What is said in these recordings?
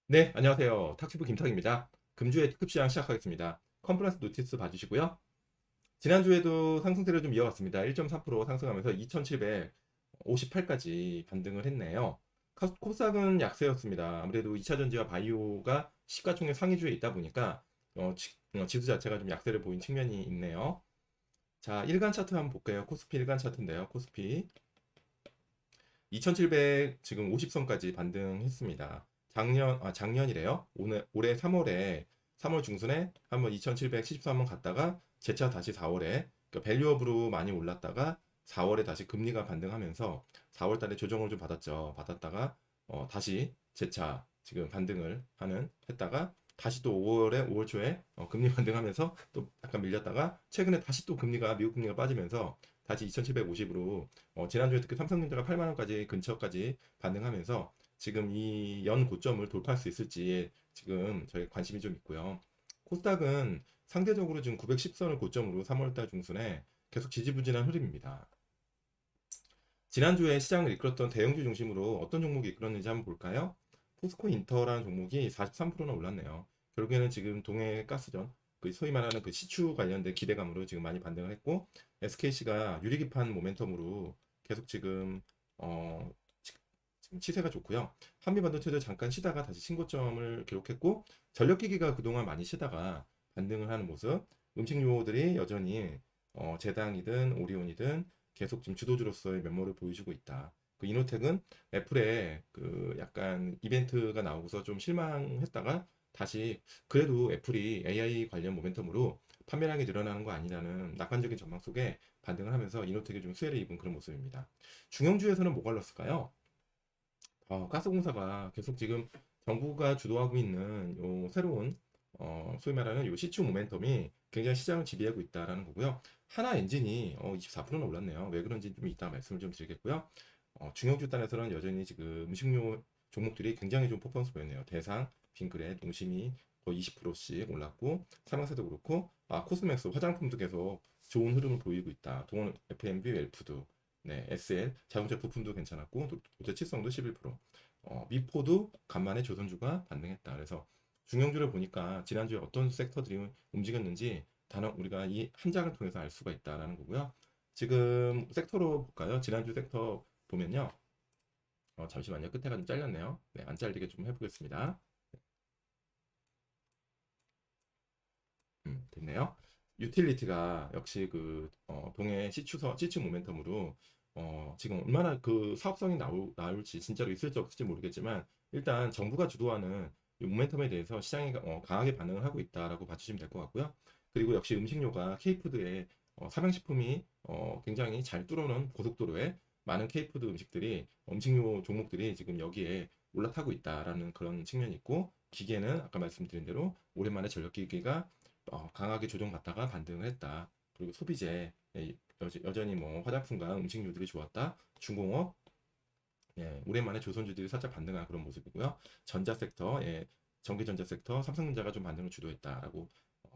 네, 안녕하세요. 탁시부 김탁입니다. 금주의 특급 시장 시작하겠습니다. 컨퍼런스 노티스 봐주시고요. 지난주에도 상승세를 좀 이어갔습니다. 1.3% 상승하면서 2,758까지 반등을 했네요. 코스닥은 약세였습니다. 아무래도 2차 전지와 바이오가 시가총액 상위주에 있다 보니까 지수 자체가 좀 약세를 보인 측면이 있네요. 자, 일간 차트 한번 볼게요. 코스피 일간 차트인데요. 코스피 2700 지금 50선까지 반등했습니다. 작년이래요. 올해 3월 중순에 한번 2773원 갔다가 재차 다시 4월에 그러니까 밸류업으로 많이 올랐다가 4월에 다시 금리가 반등하면서 4월 달에 조정을 좀 받았죠. 받았다가 다시 재차 지금 반등을 했다가 다시 또 5월 초에 금리 반등하면서 또 약간 밀렸다가 최근에 다시 또 미국 금리가 빠지면서 다시 2750으로 지난주에 특히 삼성전자가 8만 원까지 근처까지 반등하면서 지금 이 연 고점을 돌파할 수 있을지 지금 저희 관심이 좀 있고요. 코스닥은 상대적으로 지금 910선을 고점으로 3월달 중순에 계속 지지부진한 흐름입니다. 지난주에 시장을 이끌었던 대형주 중심으로 어떤 종목이 이끌었는지 한번 볼까요? 포스코 인터라는 종목이 43%나 올랐네요. 결국에는 지금 동해 가스전, 그 소위 말하는 그 시추 관련된 기대감으로 지금 많이 반등을 했고, SKC가 유리기판 모멘텀으로 계속 어, 지금 치세가 좋고요. 한미반도체도 잠깐 쉬다가 다시 신고점을 기록했고, 전력기기가 그동안 많이 쉬다가 반등을 하는 모습, 음식료들이 여전히 제당이든 오리온이든 계속 지금 주도주로서의 면모를 보여주고 있다. 그 이노텍은 애플의 그 약간 이벤트가 나오고서 좀 실망했다가 다시 그래도 애플이 AI 관련 모멘텀으로 판매량이 늘어나는 거 아니냐는 낙관적인 전망 속에 반등을 하면서 이노텍이 좀 수혜를 입은 그런 모습입니다. 중형주에서는 뭐가 올랐을까요? 가스공사가 계속 지금 정부가 주도하고 있는 요 새로운 소위 말하는 요 시추 모멘텀이 굉장히 시장을 지배하고 있다라는 거고요. 하나 엔진이 24%나 올랐네요. 왜 그런지 좀 이따 말씀을 좀 드리겠고요. 중형주 단에서는 여전히 지금 음식료 종목들이 굉장히 좀 퍼포먼스 보였네요. 대상, 빙그레, 농심이 거의 20%씩 올랐고 삼양세도 그렇고 코스맥스 화장품도 계속 좋은 흐름을 보이고 있다. 동원 F&B 웰프도 네, SL 자동차 부품도 괜찮았고 도체 칠성도 11%. 미포도 간만에 조선주가 반등했다. 그래서 중형주를 보니까 지난주에 어떤 섹터들이 움직였는지 단어 우리가 이 한 장을 통해서 알 수가 있다라는 거고요. 지금 섹터로 볼까요? 지난주 섹터 보면요. 잠시만요. 끝에가 좀 잘렸네요. 네, 안 잘리게 좀 해보겠습니다. 됐네요. 유틸리티가 역시 동해 시추 모멘텀으로 지금 얼마나 그 사업성이 나올지 진짜로 있을지 없을지 모르겠지만 일단 정부가 주도하는 이 모멘텀에 대해서 시장이 강하게 반응을 하고 있다라고 봐주시면 될 것 같고요. 그리고 역시 음식료가 K푸드의 삼양식품이 굉장히 잘 뚫어놓은 고속도로에 많은 K푸드 음식들이 음식료 종목들이 지금 여기에 올라타고 있다라는 그런 측면이 있고 기계는 아까 말씀드린 대로 오랜만에 전력기기가 강하게 조정받다가 반등을 했다. 그리고 소비재 여전히 뭐 화장품과 음식료들이 좋았다. 중공업 오랜만에 조선주들이 살짝 반등한 그런 모습이고요. 전자 섹터 전기전자 섹터 삼성전자가 좀 반등을 주도했다라고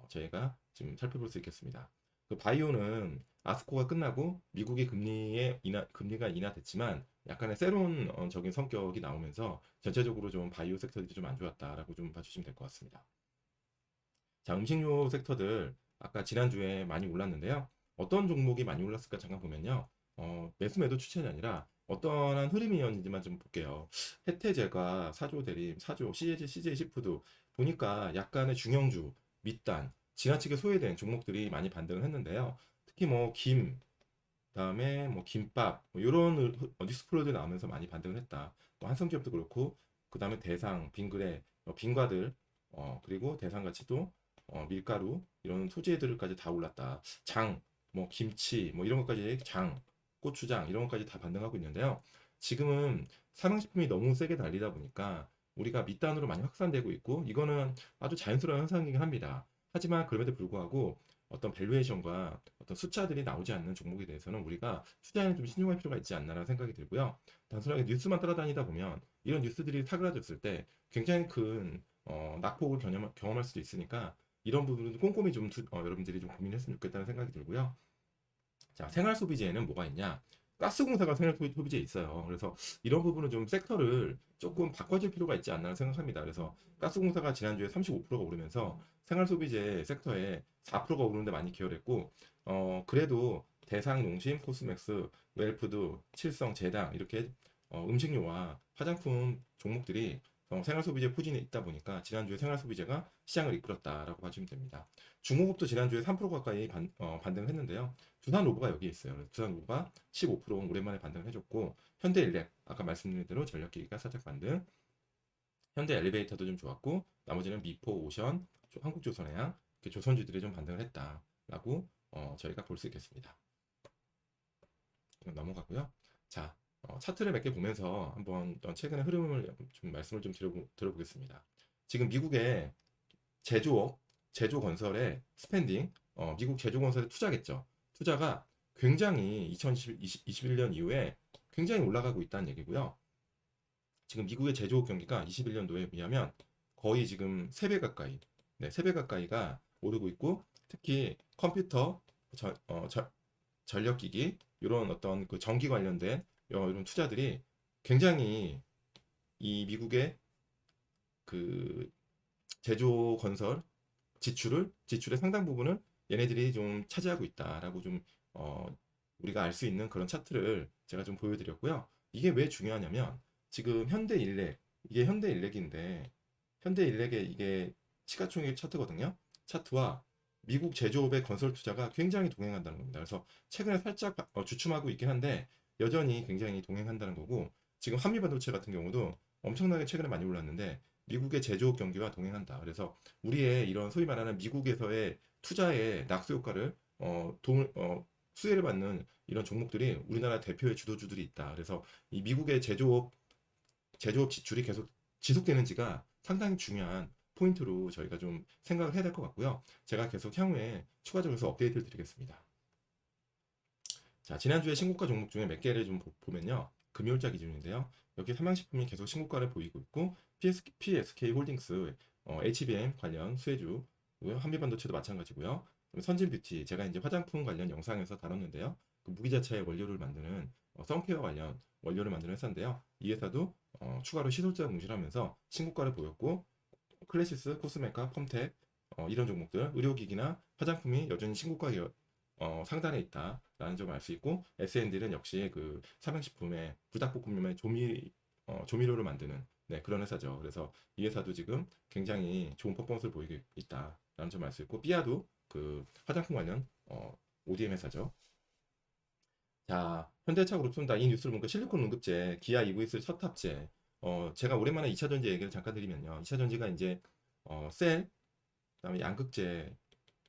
저희가 지금 살펴볼 수 있겠습니다. 그 바이오는 아스코가 끝나고 미국의 금리가 인하됐지만 약간의 세론적인 성격이 나오면서 전체적으로 좀 바이오 섹터들이 좀 안 좋았다라고 좀 봐주시면 될 것 같습니다. 자, 음식료 섹터들 아까 지난주에 많이 올랐는데요. 어떤 종목이 많이 올랐을까 잠깐 보면요. 매수 매도 추천이 아니라 어떠한 흐름이었는지만 좀 볼게요. 혜태제과, 사조대림, CJ 시푸드 보니까 약간의 중형주, 밑단, 지나치게 소외된 종목들이 많이 반등을 했는데요. 특히 뭐 그다음에 뭐 김밥 뭐 이런 뉴스플로들 나오면서 많이 반등을 했다. 뭐 한성기업도 그렇고 그다음에 대상, 빙그레, 빙과들 그리고 대상가치도 밀가루 이런 소재들까지 다 올랐다. 뭐 김치 뭐 이런 것까지 고추장 이런 것까지 다 반등하고 있는데요. 지금은 삼양식품이 너무 세게 달리다 보니까 우리가 밑단으로 많이 확산되고 있고 이거는 아주 자연스러운 현상이긴 합니다. 하지만 그럼에도 불구하고 어떤 밸류에이션과 어떤 숫자들이 나오지 않는 종목에 대해서는 우리가 투자에는 좀 신중할 필요가 있지 않나라는 생각이 들고요. 단순하게 뉴스만 따라다니다 보면 이런 뉴스들이 사그라졌을 때 굉장히 큰 낙폭을 경험할 수도 있으니까 이런 부분은 꼼꼼히 여러분들이 좀 고민했으면 좋겠다는 생각이 들고요. 자, 생활 소비재에는 뭐가 있냐? 가스공사가 생활 소비재에 있어요. 그래서 이런 부분은 좀 섹터를 조금 바꿔줄 필요가 있지 않나 생각합니다. 그래서 가스공사가 지난주에 35%가 오르면서 생활 소비재 섹터에 4%가 오르는데 많이 기여했고, 그래도 대상 농심, 코스맥스, 웰푸드, 칠성, 제당 이렇게 음식료와 화장품 종목들이 생활 소비재 포진에 있다 보니까 지난주에 생활 소비재가 시장을 이끌었다라고 봐주면 됩니다. 중공업도 지난주에 3% 가까이 반등을 했는데요. 두산로브가 여기 있어요. 그래서 두산로브가 15% 오랜만에 반등을 해줬고, 현대일렉 아까 말씀드린 대로 전력기기가 살짝 반등, 현대 엘리베이터도 좀 좋았고, 나머지는 미포, 오션, 한국조선해양 이렇게 조선주들이 좀 반등을 했다라고 저희가 볼 수 있겠습니다. 넘어가고요. 자, 차트를 몇 개 보면서 한번 최근의 흐름을 좀 말씀을 좀 들어보겠습니다. 지금 미국의 제조업, 제조건설의 스펜딩, 미국 제조건설에 투자겠죠. 투자가 굉장히 2021년 이후에 굉장히 올라가고 있다는 얘기고요. 지금 미국의 제조업 경기가 21년도에 비하면 거의 지금 3배 가까이, 네, 3배 가까이가 오르고 있고, 특히 컴퓨터, 전력기기, 이런 어떤 그 전기 관련된 이런 투자들이 굉장히 이 미국의 그 제조 건설 지출의 상당 부분을 얘네들이 좀 차지하고 있다라고 좀 어, 우리가 알 수 있는 그런 차트를 제가 좀 보여드렸고요. 이게 왜 중요하냐면 지금 현대일렉, 이게 현대일렉인데 현대일렉의 이게 시가총액 차트거든요. 차트와 미국 제조업의 건설 투자가 굉장히 동행한다는 겁니다. 그래서 최근에 살짝 주춤하고 있긴 한데 여전히 굉장히 동행한다는 거고, 지금 한미반도체 같은 경우도 엄청나게 최근에 많이 올랐는데 미국의 제조업 경기와 동행한다. 그래서 우리의 이런 소위 말하는 미국에서의 투자의 낙수 효과를 수혜를 받는 이런 종목들이 우리나라 대표의 주도주들이 있다. 그래서 이 미국의 제조업 지출이 계속 지속되는지가 상당히 중요한 포인트로 저희가 좀 생각을 해야 될 것 같고요. 제가 계속 향후에 추가적으로 업데이트를 드리겠습니다. 자, 지난주에 신고가 종목 중에 몇 개를 좀 보면요. 금요일자 기준인데요. 여기 삼양식품이 계속 신고가를 보이고 있고, PSK 홀딩스, HBM 관련 수혜주, 한미반도체도 마찬가지고요. 선진뷰티, 제가 이제 화장품 관련 영상에서 다뤘는데요. 그 무기자차의 원료를 만드는 선케어 관련 원료를 만드는 회사인데요. 이 회사도 추가로 시설자 공시하면서 신고가를 보였고, 클래시스, 코스메카, 펌텍 이런 종목들, 의료기기나 화장품이 여전히 신고가 상단에 있다라는 점을 알 수 있고, S&D는 역시 그 삼양식품의 불닭볶음면의 조미료를 만드는, 네, 그런 회사죠. 그래서 이 회사도 지금 굉장히 좋은 퍼포먼스를 보이고 있다라는 점을 알 수 있고, 삐아도 그 화장품 관련 ODM 회사죠. 자, 현대차 그룹입니다. 이 뉴스를 보니까 실리콘 응급제, 기아 EV3 첫 탑재. 제가 오랜만에 2차 전지 얘기를 잠깐 드리면요. 2차 전지가 이제 셀, 그다음에 양극재,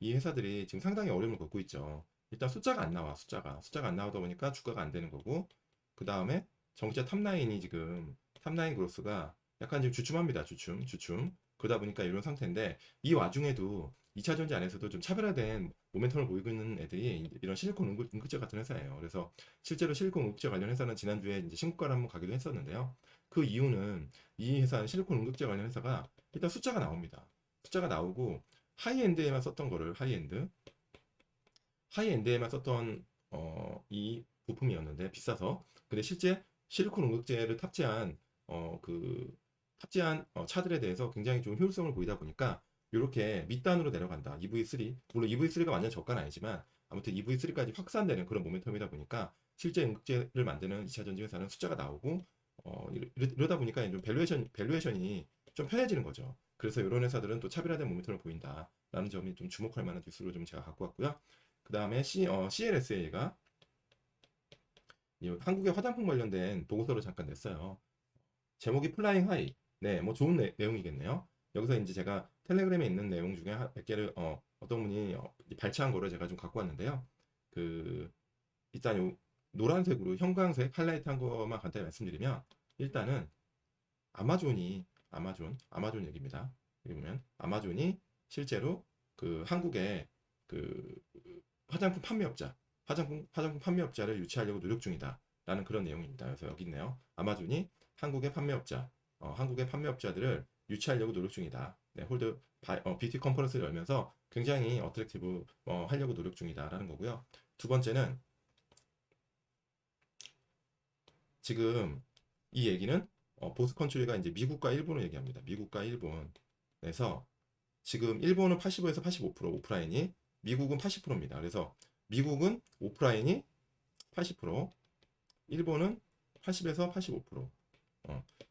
이 회사들이 지금 상당히 어려움을 겪고 있죠. 일단 숫자가 안 나와, 숫자가 안 나오다 보니까 주가가 안 되는 거고, 그 다음에 전기차 탑라인이 지금 탑라인 그로스가 약간 지금 주춤. 그러다 보니까 이런 상태인데, 이 와중에도 2차 전지 안에서도 좀 차별화된 모멘텀을 보이고 있는 애들이 이런 실리콘 응급제 같은 회사예요. 그래서 실제로 실리콘 응급제 관련 회사는 지난주에 이제 신고가를 한번 가기도 했었는데요. 그 이유는 이 회사는 실리콘 응급제 관련 회사가 일단 숫자가 나옵니다. 숫자가 나오고 하이엔드에만 썼던 거를 하이엔드에만 썼던 이 부품이었는데 비싸서, 근데 실제 실리콘 응급제를 탑재한 차들에 대해서 굉장히 좀 효율성을 보이다 보니까 이렇게 밑단으로 내려간다. EV3 물론 EV3가 완전 저가는 아니지만 아무튼 EV3까지 확산되는 그런 모멘텀이다 보니까 실제 응급제를 만드는 2차 전지 회사는 숫자가 나오고 이러다 보니까 좀 밸류에이션이 좀 편해지는 거죠. 그래서 이런 회사들은 또 차별화된 모멘텀을 보인다라는 점이 좀 주목할 만한 뉴스로 좀 제가 갖고 왔고요. 그 다음에 CLSA가 한국의 화장품 관련된 보고서를 잠깐 냈어요. 제목이 플라잉 하이. 네, 뭐 좋은 내용이겠네요. 여기서 이제 제가 텔레그램에 있는 내용 중에 몇 개를 어떤 분이 발췌한 거를 제가 좀 갖고 왔는데요. 그 일단 노란색으로 형광색 하이라이트 한 것만 간단히 말씀드리면, 일단은 아마존 얘기입니다. 여기 보면 아마존이 실제로 그 한국의 그 화장품 판매업자, 화장품 판매업자를 유치하려고 노력 중이다. 라는 그런 내용입니다. 그래서 여기 있네요. 아마존이 한국의 판매업자들을 유치하려고 노력 중이다. 네, 뷰티 컨퍼런스를 열면서 굉장히 어트랙티브 하려고 노력 중이다라는 거고요. 두 번째는 지금 이 얘기는 보스 컨트리가 이제 미국과 일본을 얘기합니다. 미국과 일본에서 지금 일본은 85에서 85% 오프라인이, 미국은 80%입니다. 그래서 미국은 오프라인이 80%, 일본은 80에서 85%.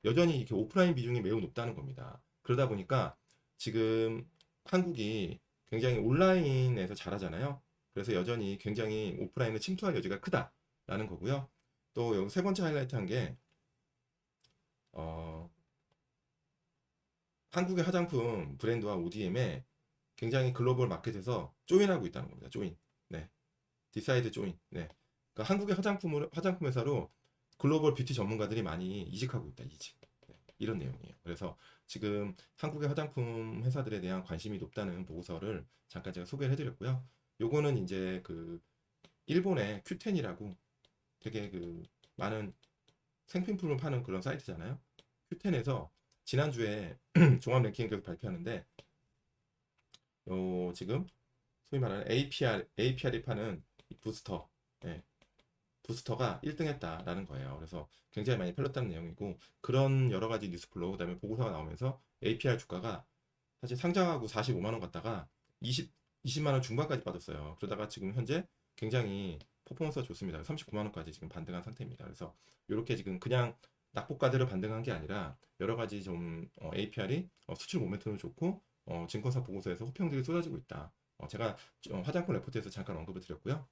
여전히 이렇게 오프라인 비중이 매우 높다는 겁니다. 그러다 보니까 지금 한국이 굉장히 온라인에서 잘하잖아요. 그래서 여전히 굉장히 오프라인을 침투할 여지가 크다라는 거고요. 또 여기 세 번째 하이라이트 한 게, 어, 한국의 화장품 브랜드와 ODM에 굉장히 글로벌 마켓에서 조인하고 있다는 겁니다. 조인. 네. 디사이드 조인. 네. 그러니까 한국의 화장품 회사로 글로벌 뷰티 전문가들이 많이 이직하고 있다. 이직. 네. 이런 내용이에요. 그래서 지금 한국의 화장품 회사들에 대한 관심이 높다는 보고서를 잠깐 제가 소개를 해드렸고요. 요거는 이제 그 일본의 큐텐이라고 되게 그 많은 생필품을 파는 그런 사이트잖아요. 큐텐에서 지난주에 종합 랭킹 계속 발표하는데, 지금 소위 말하는 APR이 파는 이 부스터, 예, 부스터가 1등 했다라는 거예요. 그래서 굉장히 많이 팔렸다는 내용이고, 그런 여러 가지 뉴스플로우, 그다음에 보고서가 나오면서 APR 주가가 사실 상장하고 45만 원 갔다가 20만 원 중반까지 빠졌어요. 그러다가 지금 현재 굉장히 퍼포먼스가 좋습니다. 39만 원까지 지금 반등한 상태입니다. 그래서 이렇게 지금 그냥 낙폭가대로 반등한 게 아니라 여러 가지 좀 APR이 수출 모멘텀도 좋고, 증권사 보고서에서 호평들이 쏟아지고 있다. 제가 화장품 레포트에서 잠깐 언급을 드렸고요.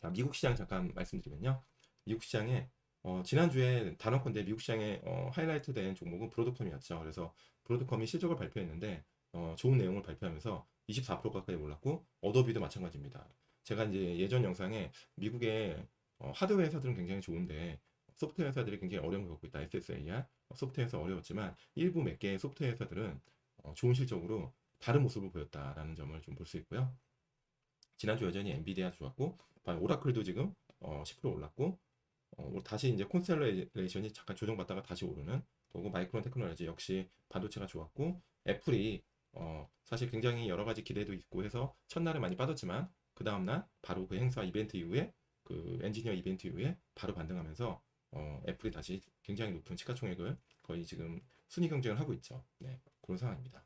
자, 미국 시장 잠깐 말씀드리면요. 미국 시장에 지난주에 단언컨대 미국 시장에 하이라이트 된 종목은 브로드컴이었죠. 그래서 브로드컴이 실적을 발표했는데 좋은 내용을 발표하면서 24% 가까이 올랐고, 어도비도 마찬가지입니다. 제가 이제 예전 영상에 미국의 하드웨어 회사들은 굉장히 좋은데 소프트웨어 회사들이 굉장히 어려움을 겪고 있다. SSAR 소프트웨어 회사 어려웠지만 일부 몇 개의 소프트웨어 회사들은 좋은 실적으로 다른 모습을 보였다라는 점을 좀 볼 수 있고요. 지난주 여전히 엔비디아 좋았고, 오라클도 지금 10% 올랐고, 다시 이제 콘셀레이션이 잠깐 조정받다가 다시 오르는 거고, 마이크론 테크놀로지 역시 반도체가 좋았고, 애플이 사실 굉장히 여러 가지 기대도 있고 해서 첫날에 많이 빠졌지만 그 다음날 바로 그 행사 이벤트 이후에, 그 엔지니어 이벤트 이후에 바로 반등하면서 애플이 다시 굉장히 높은 시가총액을 거의 지금 순위 경쟁을 하고 있죠. 네, 그런 상황입니다.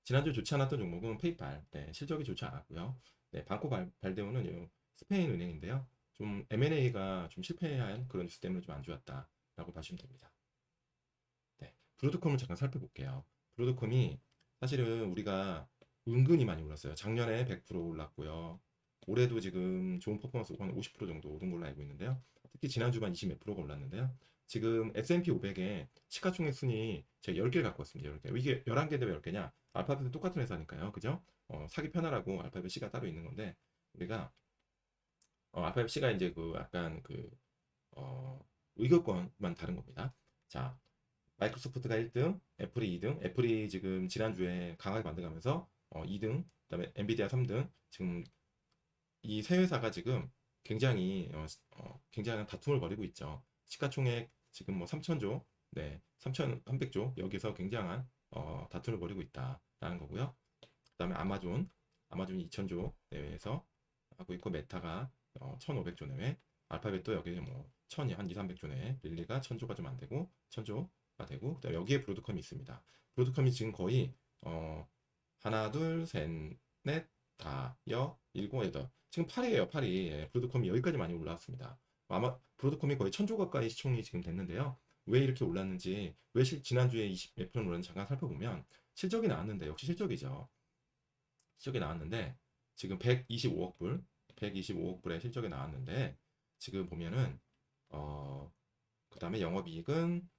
지난주 좋지 않았던 종목은 페이팔. 네, 실적이 좋지 않았고요. 네, 방코 발데오는 스페인 은행인데요. 좀 M&A가 좀 실패한 그런 뉴스 때문에 좀 안 좋았다라고 봐주시면 됩니다. 네, 브로드컴을 잠깐 살펴볼게요. 브로드컴이 사실은 우리가 은근히 많이 올랐어요. 작년에 100% 올랐고요. 올해도 지금 좋은 퍼포먼스가 한 50% 정도 오른 걸로 알고 있는데요. 특히 지난주만 20 몇 프로가 올랐는데요. 지금 S&P 500에 시가총액 순위 제가 10개를 갖고 왔습니다. 10개. 이게 11개 되면 10개냐? 알파벳은 똑같은 회사니까요. 그죠? 사기 편하라고 알파벳 C가 따로 있는 건데, 우리가 알파벳 C가 이제 그 약간 그 의결권만 다른 겁니다. 자, 마이크로소프트가 1등, 애플이 2등. 애플이 지금 지난주에 강하게 반등하면서 2등, 그다음에 엔비디아 3등. 지금 이 세 회사가 지금 굉장히 굉장한 다툼을 벌이고 있죠. 시가총액 지금 뭐 3천조, 네, 3,300조 여기서 굉장한 다툼을 벌이고 있다라는 거고요. 그다음에 아마존이 2천조 내외에서 하고 있고, 메타가 1,500조 내외, 알파벳도 여기 뭐 천이 한 2, 300조 내외, 릴리가 1,000조가 좀 안 되고 1,000조가 되고, 그다음에 여기에 브로드컴이 있습니다. 브로드컴이 지금 거의 하나, 둘, 셋, 넷, 다, 일곱, 여덟. 지금 8이에요, 8이. 예, 브로드컴이 여기까지 많이 올라왔습니다. 아마 브로드컴이 거의 1,000조 가까이 시총이 지금 됐는데요. 왜 이렇게 올랐는지, 왜 지난주에 20 몇 프로 올랐는지 잠깐 살펴보면, 실적이 나왔는데, 역시 실적이죠. 실적이 나왔는데, 지금 125억 불, 125억 불의 실적이 나왔는데, 지금 보면은, 그 다음에 영업이익은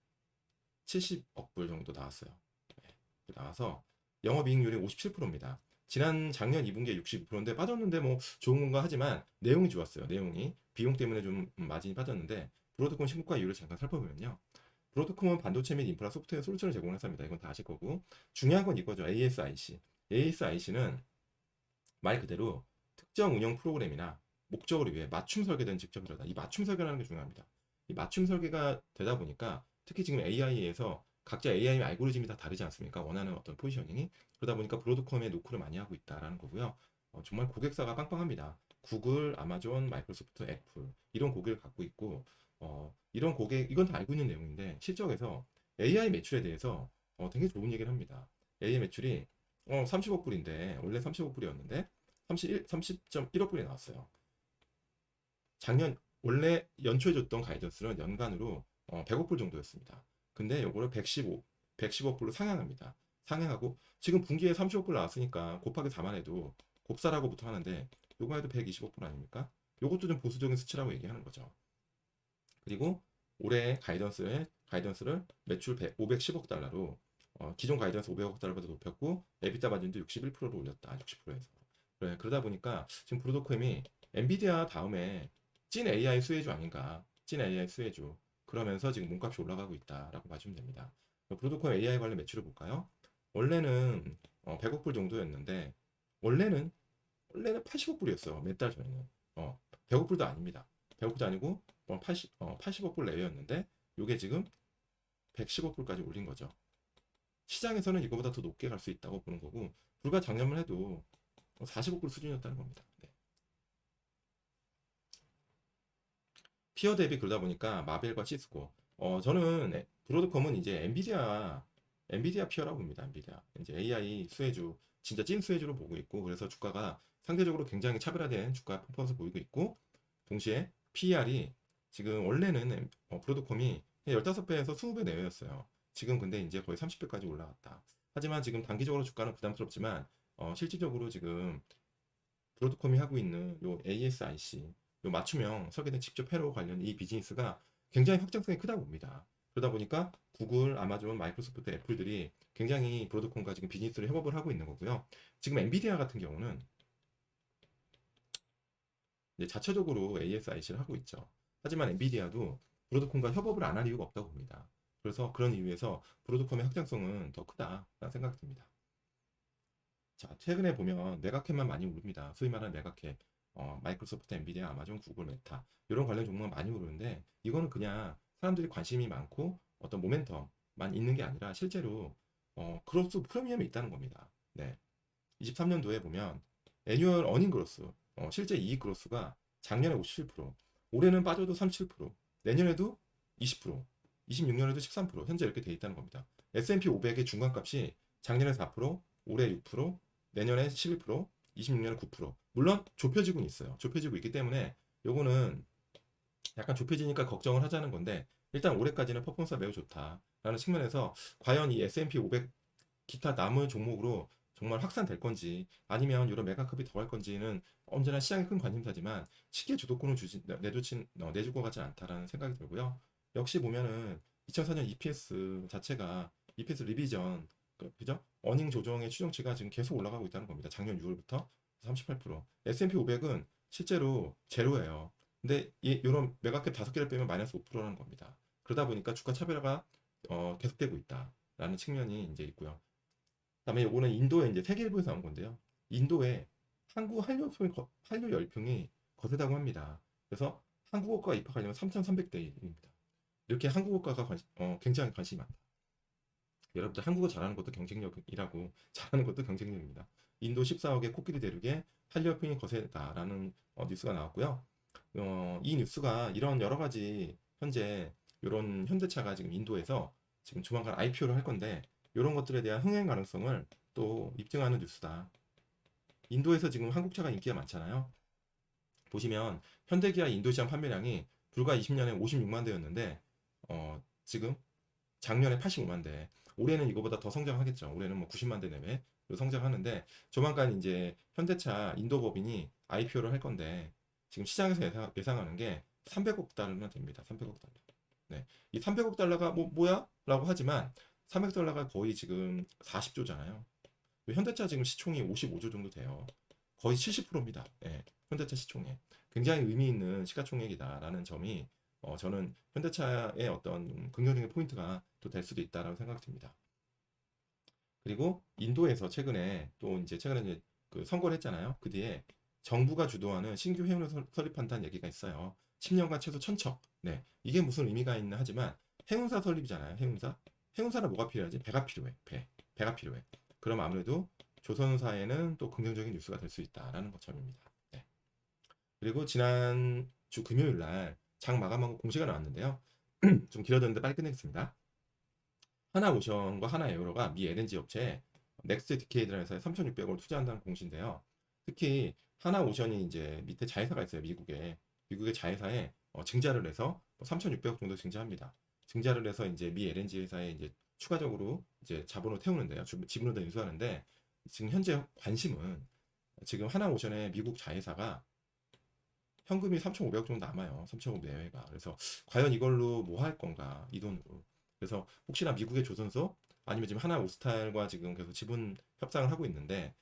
70억 불 정도 나왔어요. 네, 나와서 영업이익률이 57%입니다. 작년 2분기에 62%인데 빠졌는데 뭐 좋은 건가 하지만 내용이 좋았어요. 내용이 비용 때문에 좀 마진이 빠졌는데, 브로드콤 신고가 이유를 잠깐 살펴보면요. 브로드콤은 반도체 및 인프라 소프트웨어 솔루션을 제공하는 회사입니다. 이건 다 아실 거고, 중요한 건 이거죠. ASIC. ASIC는 말 그대로 특정 운영 프로그램이나 목적을 위해 맞춤 설계된 직접 이러다. 이 맞춤 설계라는 게 중요합니다. 이 맞춤 설계가 되다 보니까 특히 지금 AI에서 각자 AI 알고리즘이 다 다르지 않습니까? 원하는 어떤 포지셔닝이. 그러다 보니까 브로드컴에 노크를 많이 하고 있다라는 거고요. 정말 고객사가 빵빵합니다. 구글, 아마존, 마이크로소프트, 애플 이런 고객을 갖고 있고, 이런 고객, 이건 다 알고 있는 내용인데 실적에서 AI 매출에 대해서 되게 좋은 얘기를 합니다. AI 매출이 30억 불인데 원래 30억 불이었는데 30.1억 불이 나왔어요. 작년 원래 연초에 줬던 가이던스는 연간으로 100억 불 정도였습니다. 근데 요거를 110억 불로 상향합니다. 상향하고 지금 분기에 30억 불 나왔으니까 곱하기 4만 해도 곱사라고부터 하는데 요거 해도 120억 불 아닙니까? 요것도 좀 보수적인 수치라고 얘기하는 거죠. 그리고 올해 가이던스를 매출 510억 달러로 기존 가이던스 500억 달러보다 높였고 에비타 마진도 61%로 올렸다. 60%에서. 그래, 그러다 보니까 지금 브로드콤이 엔비디아 다음에 찐 AI 수혜주 아닌가. 찐 AI 수혜주. 그러면서 지금 몸값이 올라가고 있다라고 봐주면 됩니다. 브로드콤 AI 관련 매출을 볼까요? 원래는 100억 불 정도였는데 원래는 80억 불이었어. 몇 달 전에는. 100억 불도 아닙니다. 100억 불도 아니고 80억 불 내외였는데 요게 지금 110억 불까지 올린 거죠. 시장에서는 이거보다 더 높게 갈 수 있다고 보는 거고 불과 작년만 해도 40억 불 수준이었다는 겁니다. 네. 피어 대비 그러다 보니까 마벨과 시스코 저는 브로드컴은 이제 엔비디아 피어라고 봅니다. 엔비디아 이제 AI 수혜주 진짜 찐 수혜주로 보고 있고 그래서 주가가 상대적으로 굉장히 차별화된 주가 퍼포먼스 보이고 있고 동시에 PER이 지금 원래는 브로드컴이 15배에서 20배 내외였어요. 지금 근데 이제 거의 30배까지 올라갔다. 하지만 지금 단기적으로 주가는 부담스럽지만 실질적으로 지금 브로드컴이 하고 있는 요 ASIC 요 맞춤형 설계된 직접 회로 관련 이 비즈니스가 굉장히 확장성이 크다고 봅니다. 그러다 보니까 구글, 아마존, 마이크로소프트, 애플들이 굉장히 브로드컴과 지금 비즈니스를 협업을 하고 있는 거고요. 지금 엔비디아 같은 경우는 이제 자체적으로 ASIC를 하고 있죠. 하지만 엔비디아도 브로드콤과 협업을 안 할 이유가 없다고 봅니다. 그래서 그런 이유에서 브로드컴의 확장성은 더 크다라는 생각이 듭니다. 자, 최근에 보면 메가캡만 많이 오릅니다. 소위 말하는 메가캡, 마이크로소프트, 엔비디아, 아마존, 구글, 메타 이런 관련 종목은 많이 오르는데 이거는 그냥 사람들이 관심이 많고 어떤 모멘텀만 있는 게 아니라 실제로 그로스 프리미엄이 있다는 겁니다. 네, 23년도에 보면 애뉴얼 어닝 그로스, 실제 이익 그로스가 작년에 57%, 올해는 빠져도 37%, 내년에도 20%, 26년에도 13%, 현재 이렇게 돼 있다는 겁니다. S&P 500의 중간값이 작년에 4%, 올해 6%, 내년에 11%, 26년에 9%. 물론 좁혀지고는 있어요. 좁혀지고 있기 때문에 요거는 약간 좁혀지니까 걱정을 하자는 건데 일단 올해까지는 퍼포먼스가 매우 좋다라는 측면에서 과연 이 S&P 500 기타 남은 종목으로 정말 확산될 건지 아니면 이런 메가컵이 더 할 건지는 언제나 시장의 큰 관심사지만 쉽게 주도권을 내주고 가지 않다라는 생각이 들고요. 역시 보면은 2004년 EPS 자체가 EPS 리비전 그죠? 어닝 조정의 추정치가 지금 계속 올라가고 있다는 겁니다. 작년 6월부터 38%. S&P 500은 실제로 제로예요. 근데 이런 메가캡 5개를 빼면 마이너스 5%라는 겁니다. 그러다 보니까 주가 차별화가 계속되고 있다라는 측면이 이제 있고요. 그다음에 요거는 인도에 이제 세계일보에서 나온 건데요. 인도에 한국 한류 열풍이 거세다고 합니다. 그래서 한국어과 입학하려면 3,300대 1입니다. 이렇게 한국어과가 굉장히 관심이 많다. 여러분들 한국어 잘하는 것도 경쟁력이라고 잘하는 것도 경쟁력입니다. 인도 14억의 코끼리 대륙에 한류 열풍이 거세다라는 뉴스가 나왔고요. 이 뉴스가 이런 여러 가지 현재 이런 현대차가 지금 인도에서 지금 조만간 IPO를 할 건데 이런 것들에 대한 흥행 가능성을 또 입증하는 뉴스다. 인도에서 지금 한국차가 인기가 많잖아요. 보시면 현대기아 인도 시장 판매량이 불과 20년에 56만 대였는데 지금 작년에 85만 대. 올해는 이거보다 더 성장하겠죠. 올해는 뭐 90만 대 내외 성장하는데 조만간 이제 현대차 인도 법인이 IPO를 할 건데 지금 시장에서 예상하는 게 300억 달러나 됩니다. 300억 달러. 네. 이 300억 달러가 뭐야? 라고 하지만 300억 달러가 거의 지금 40조잖아요. 현대차 지금 시총이 55조 정도 돼요. 거의 70%입니다. 예, 현대차 시총에. 굉장히 의미 있는 시가총액이다라는 점이 저는 현대차의 어떤 긍정적인 포인트가 또 될 수도 있다라고 생각이 듭니다. 그리고 인도에서 최근에 이제 그 선거를 했잖아요. 그 뒤에 정부가 주도하는 신규 회원을 설립한다는 얘기가 있어요. 10년간 최소 1,000척. 네. 이게 무슨 의미가 있나 하지만 해운사 설립이잖아요. 해운사. 해운사는 뭐가 필요하지? 배가 필요해. 배가 필요해. 그럼 아무래도 조선사에는 또 긍정적인 뉴스가 될 수 있다라는 것점입니다. 네. 그리고 지난 주 금요일 날 장 마감하고 공시가 나왔는데요. 좀 길어졌는데 빨리 끝내겠습니다. 하나오션과 하나에어로가 미 LNG 업체에 넥스트 디케이드라는 회사에 3,600억을 투자한다는 공시인데요. 특히 하나오션이 이제 밑에 자회사가 있어요. 미국의 자회사에 증자를 해서 3,600억 정도 증자합니다. 증자를 해서 이제 미 LNG 회사에 이제 추가적으로 이제 자본을 태우는데요. 지분을 더 인수하는데 지금 현재 관심은 지금 하나오션의 미국 자회사가 현금이 3,500억 정도 남아요. 3,500억 내외가. 그래서 과연 이걸로 뭐 할 건가? 이 돈으로. 그래서 혹시나 미국의 조선소 아니면 지금 하나 오스타일과 지금 계속 지분 협상을 하고 있는데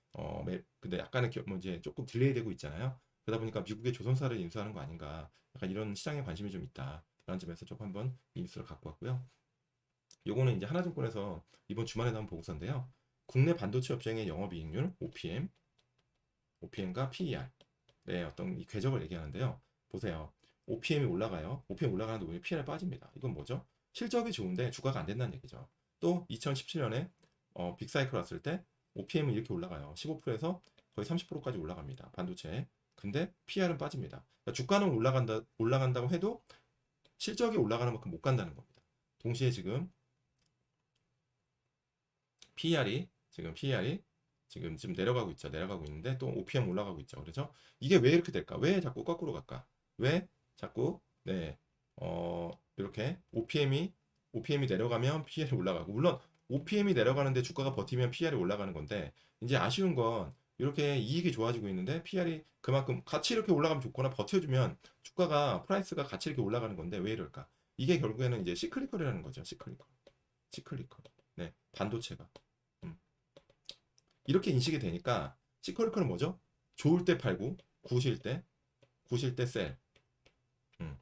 근데 약간의 뭐 이제 조금 딜레이 되고 있잖아요. 그러다 보니까 미국의 조선사를 인수하는 거 아닌가? 약간 이런 시장에 관심이 좀 있다라는 점에서 조금 한번 이 뉴스를 갖고 왔고요. 요거는 이제 하나증권에서 이번 주말에 나온 보고서인데요. 국내 반도체 업종의 영업이익률 OPM과 PER 네, 어떤 이 궤적을 얘기하는데요. 보세요. OPM이 올라가요. OPM 올라가는데 오히려 PER이 빠집니다. 이건 뭐죠? 실적이 좋은데 주가가 안 된다는 얘기죠. 또 2017년에 빅사이클 왔을 때 OPM은 이렇게 올라가요. 15%에서 거의 30%까지 올라갑니다. 반도체. 근데 PER은 빠집니다. 그러니까 주가는 올라간다고 해도 실적이 올라가는 만큼 못 간다는 겁니다. 동시에 지금 PER이 지금 내려가고 있죠. 내려가고 있는데 또 OPM 올라가고 있죠. 그래서 이게 왜 이렇게 될까? 왜 자꾸 거꾸로 갈까? 왜 자꾸 이렇게 OPM이 내려가면 PER이 올라가고 물론 OPM이 내려가는데 주가가 버티면 PER이 올라가는 건데 이제 아쉬운 건 이렇게 이익이 좋아지고 있는데 PER이 그만큼 같이 이렇게 올라가면 좋거나 버텨주면 주가가 프라이스가 같이 이렇게 올라가는 건데 왜 이럴까? 이게 결국에는 이제 시클리컬이라는 거죠. 시클리컬. 네, 반도체가. 음. 이렇게 인식이 되니까 시컬컬은 뭐죠? 좋을 때 팔고 구실 때 셀, 음,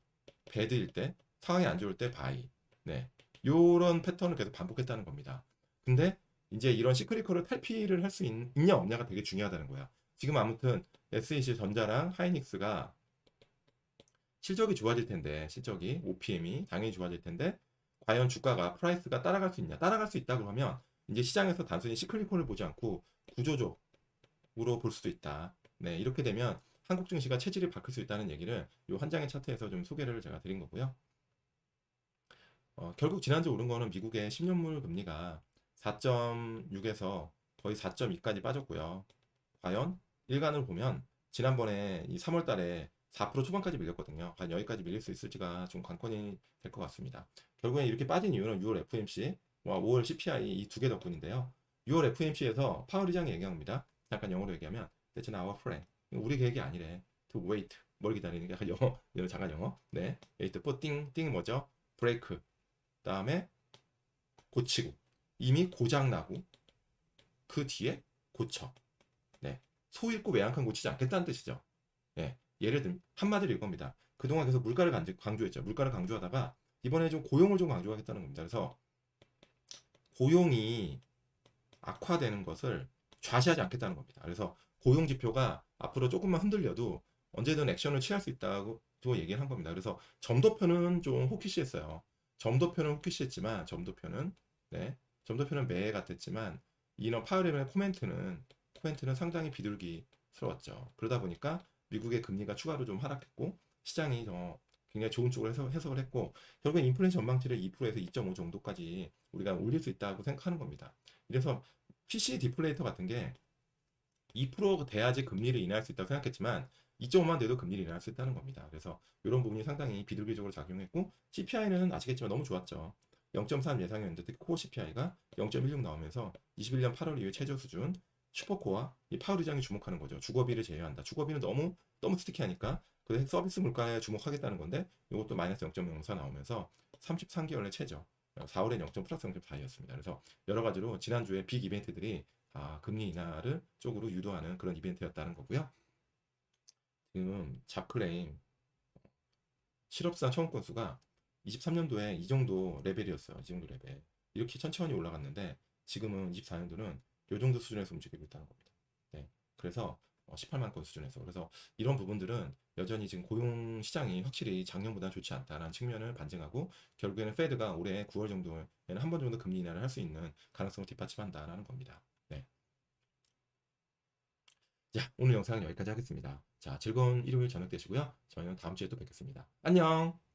배드일 때 상황이 안 좋을 때 바이. 네, 요런 패턴을 계속 반복했다는 겁니다. 근데 이제 이런 시크리컬을 탈피를 할 수 있냐 없냐가 되게 중요하다는 거야. 지금 아무튼 SEC 전자랑 하이닉스가 실적이 좋아질 텐데 실적이 OPM이 당연히 좋아질 텐데 과연 주가가 프라이스가 따라갈 수 있냐? 따라갈 수 있다고 하면 이제 시장에서 단순히 시클리컬을 보지 않고 구조적 으로 볼 수도 있다. 네, 이렇게 되면 한국 증시가 체질이 바뀔 수 있다는 얘기를 이 한 장의 차트에서 좀 소개를 제가 드린 거고요. 결국 지난주 오른 거는 미국의 10년물 금리가 4.6에서 거의 4.2까지 빠졌고요. 과연 일간을 보면 지난번에 이 3월 달에 4% 초반까지 밀렸거든요. 과연 여기까지 밀릴 수 있을지가 좀 관건이 될 것 같습니다. 결국엔 이렇게 빠진 이유는 6월 FMC와 5월 CPI 이 두 개 덕분인데요. 6월 FMC에서 파월 의장이 얘기합니다. 잠깐 영어로 얘기하면 That's not our plan. 우리 계획이 아니래. To wait. 뭘 기다리는 게 약간 영어, 잠깐 영어. 네. wait for 띵 뭐죠? 브레이크. 다음에 고치고. 이미 고장 나고 그 뒤에 고쳐. 네. 소 잃고 외양간 고치지 않겠다는 뜻이죠. 네. 예를 들면 한마디로 이겁니다. 그동안 계속 물가를 강조했죠. 물가를 강조하다가 이번에 좀 고용을 좀 강조하겠다는 겁니다. 그래서 고용이 악화되는 것을 좌시하지 않겠다는 겁니다. 그래서 고용 지표가 앞으로 조금만 흔들려도 언제든 액션을 취할 수 있다고 얘기를 한 겁니다. 그래서 점도표는 좀 호키시했어요. 점도표는 호키시했지만 점도표는 매 같았지만 이너 파월의 코멘트는 상당히 비둘기스러웠죠. 그러다 보니까 미국의 금리가 추가로 좀 하락했고 시장이 굉장히 좋은 쪽으로 해석을 했고 결국엔 인플레이션 전망치를 2%에서 2.5 정도까지 우리가 올릴 수 있다고 생각하는 겁니다. 그래서 PC 디플레이터 같은 게 2% 돼야지 금리를 인하할 수 있다고 생각했지만 2.5만 돼도 금리를 인하할 수 있다는 겁니다. 그래서 이런 부분이 상당히 비둘기적으로 작용했고 CPI는 아시겠지만 너무 좋았죠. 0.3 예상이었는데 특히 코어 CPI가 0.16 나오면서 21년 8월 이후 최저 수준 슈퍼코어 이 파월 의장이 주목하는 거죠. 주거비를 제외한다. 주거비는 너무 스티키하니까 그래서 서비스 물가에 주목하겠다는 건데 이것도 마이너스 0.04 나오면서 33개월의 최저 4월엔 0. 플러스 0.4였습니다. 그래서 여러 가지로 지난주에 빅 이벤트들이 금리 인하를 쪽으로 유도하는 그런 이벤트였다는 거고요. 지금 잡클레임 실업수당 청구 건수가 23년도에 이 정도 레벨이었어요. 이 정도 레벨. 이렇게 천천히 올라갔는데 지금은 24년도는 이 정도 수준에서 움직이고 있다는 겁니다. 네. 그래서 18만 건 수준에서. 그래서 이런 부분들은 여전히 지금 고용 시장이 확실히 작년보다 좋지 않다라는 측면을 반증하고 결국에는 페드가 올해 9월 정도에는 한 번 정도 금리 인하를 할 수 있는 가능성을 뒷받침한다라는 겁니다. 네. 자, 오늘 영상은 여기까지 하겠습니다. 자, 즐거운 일요일 저녁 되시고요. 저희는 다음 주에 또 뵙겠습니다. 안녕!